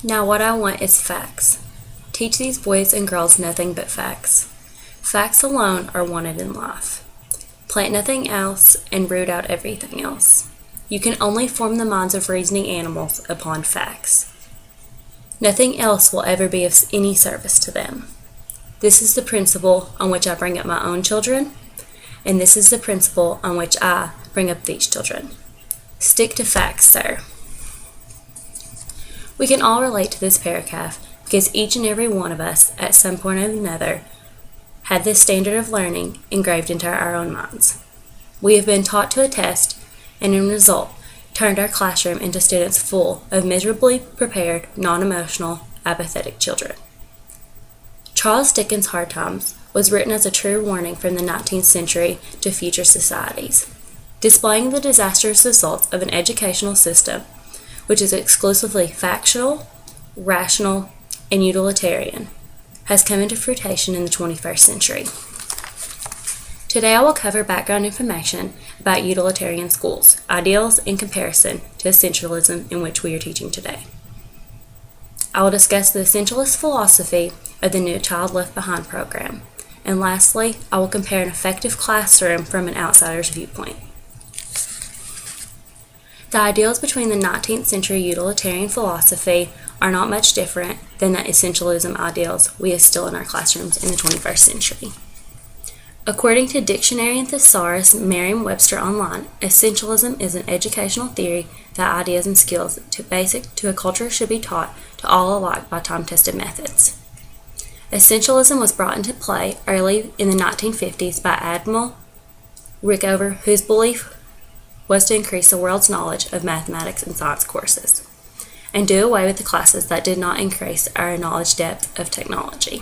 Now what I want is facts. Teach these boys and girls nothing but facts. Facts alone are wanted in life. Plant nothing else and root out everything else. You can only form the minds of reasoning animals upon facts. Nothing else will ever be of any service to them. This is the principle on which I bring up my own children, and this is the principle on which I bring up these children. Stick to facts, sir. We can all relate to this paragraph because each and every one of us, at some point or another, had this standard of learning engraved into our own minds. We have been taught to a test, and in result, turned our classroom into students full of miserably prepared, non-emotional, apathetic children. Charles Dickens' Hard Times was written as a true warning from the 19th century to future societies, displaying the disastrous results of an educational system which is exclusively factual, rational, and utilitarian, has come into fruition in the 21st century. Today I will cover background information about utilitarian schools, ideals in comparison to essentialism in which we are teaching today. I will discuss the essentialist philosophy of the No Child Left Behind program, and lastly, I will compare an effective classroom from an outsider's viewpoint. The ideals between the 19th century utilitarian philosophy are not much different than the essentialism ideals we instill in our classrooms in the 21st century. According to Dictionary and Thesaurus Merriam-Webster Online, essentialism is an educational theory that ideas and skills basic to a culture should be taught to all alike by time-tested methods. Essentialism was brought into play early in the 1950s by Admiral Rickover, whose belief was to increase the world's knowledge of mathematics and science courses, and do away with the classes that did not increase our knowledge depth of technology.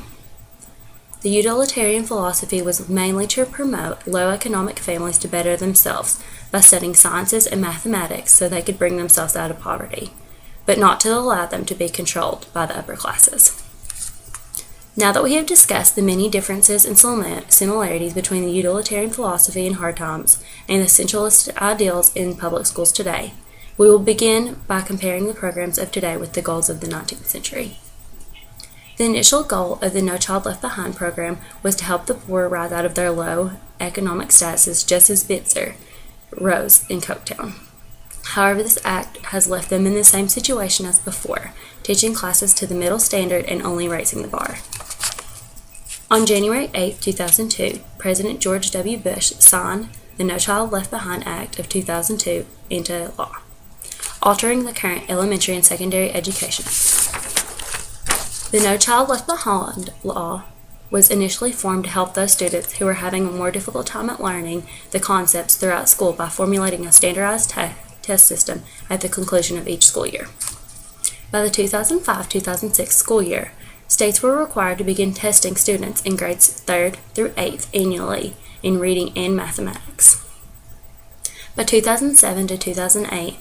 The utilitarian philosophy was mainly to promote low economic families to better themselves by studying sciences and mathematics so they could bring themselves out of poverty, but not to allow them to be controlled by the upper classes. Now that we have discussed the many differences and similarities between the utilitarian philosophy in Hard Times and the essentialist ideals in public schools today, we will begin by comparing the programs of today with the goals of the 19th century. The initial goal of the No Child Left Behind program was to help the poor rise out of their low economic statuses just as Bitzer rose in Coketown. However, this act has left them in the same situation as before, teaching classes to the middle standard and only raising the bar. On January 8, 2002, President George W. Bush signed the No Child Left Behind Act of 2002 into law, altering the current elementary and secondary education. The No Child Left Behind law was initially formed to help those students who were having a more difficult time at learning the concepts throughout school by formulating a standardized test system at the conclusion of each school year. By the 2005-2006 school year, states were required to begin testing students in grades 3rd through 8th annually in reading and mathematics. By 2007 to 2008,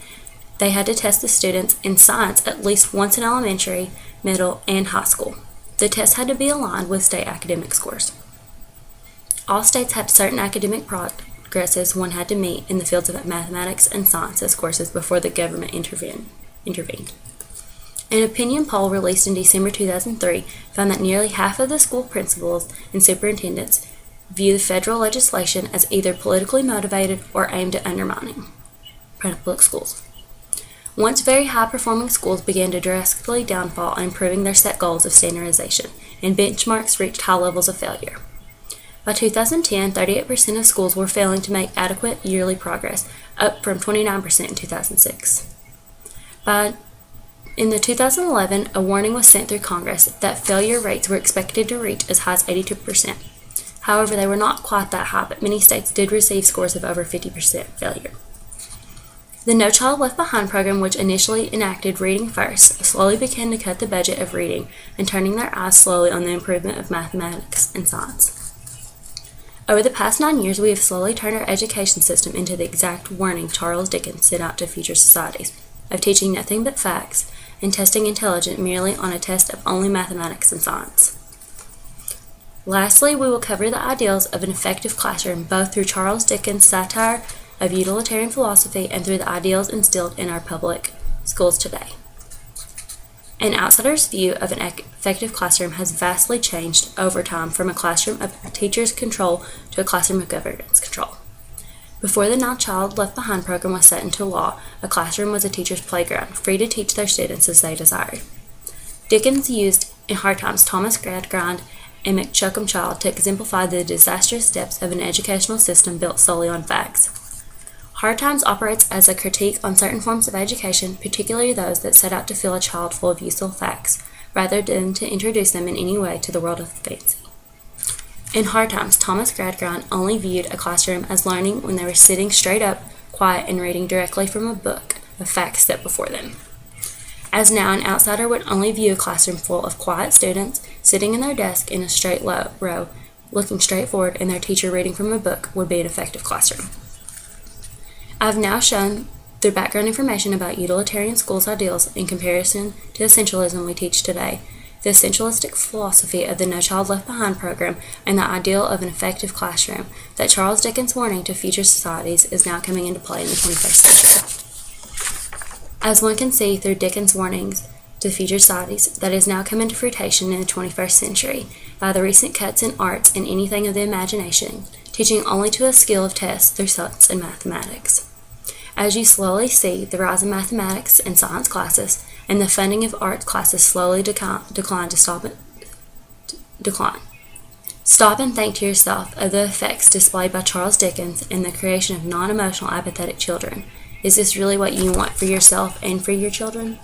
they had to test the students in science at least once in elementary, middle, and high school. The test had to be aligned with state academic scores. All states had certain academic progresses one had to meet in the fields of mathematics and sciences courses before the government intervened. An opinion poll released in December 2003 found that nearly half of the school principals and superintendents view the federal legislation as either politically motivated or aimed at undermining public schools. Once very high-performing schools began to drastically downfall on improving their set goals of standardization, and benchmarks reached high levels of failure. By 2010, 38% of schools were failing to make adequate yearly progress, up from 29% in 2006. In the 2011, a warning was sent through Congress that failure rates were expected to reach as high as 82%. However, they were not quite that high, but many states did receive scores of over 50% failure. The No Child Left Behind program, which initially enacted reading first, slowly began to cut the budget of reading and turning their eyes slowly on the improvement of mathematics and science. Over the past 9 years, we have slowly turned our education system into the exact warning Charles Dickens set out to future societies, of teaching nothing but facts and testing intelligence merely on a test of only mathematics and science. Lastly, we will cover the ideals of an effective classroom both through Charles Dickens' satire of utilitarian philosophy and through the ideals instilled in our public schools today. An outsider's view of an effective classroom has vastly changed over time from a classroom of teachers' control to a classroom of governance control. Before the No Child Left Behind program was set into law, a classroom was a teacher's playground, free to teach their students as they desired. Dickens used, in Hard Times, Thomas Gradgrind and McChuckham Child to exemplify the disastrous depths of an educational system built solely on facts. Hard Times operates as a critique on certain forms of education, particularly those that set out to fill a child full of useful facts, rather than to introduce them in any way to the world of fancy. In Hard Times, Thomas Gradgrind only viewed a classroom as learning when they were sitting straight up, quiet, and reading directly from a book of facts set before them. As now, an outsider would only view a classroom full of quiet students sitting in their desk in a straight row, looking straight forward, and their teacher reading from a book would be an effective classroom. I have now shown, through background information about utilitarian schools' ideals in comparison to the essentialism we teach today, the essentialistic philosophy of the No Child Left Behind program, and the ideal of an effective classroom, that Charles Dickens' warning to future societies is now coming into play in the 21st century. As one can see through Dickens' warnings to future societies, that is now come into fruition in the 21st century by the recent cuts in arts and anything of the imagination, teaching only to a skill of tests through science and mathematics. As you slowly see the rise of mathematics and science classes, and the funding of arts classes slowly decline. Stop and think to yourself of the effects displayed by Charles Dickens in the creation of non-emotional, apathetic children. Is this really what you want for yourself and for your children?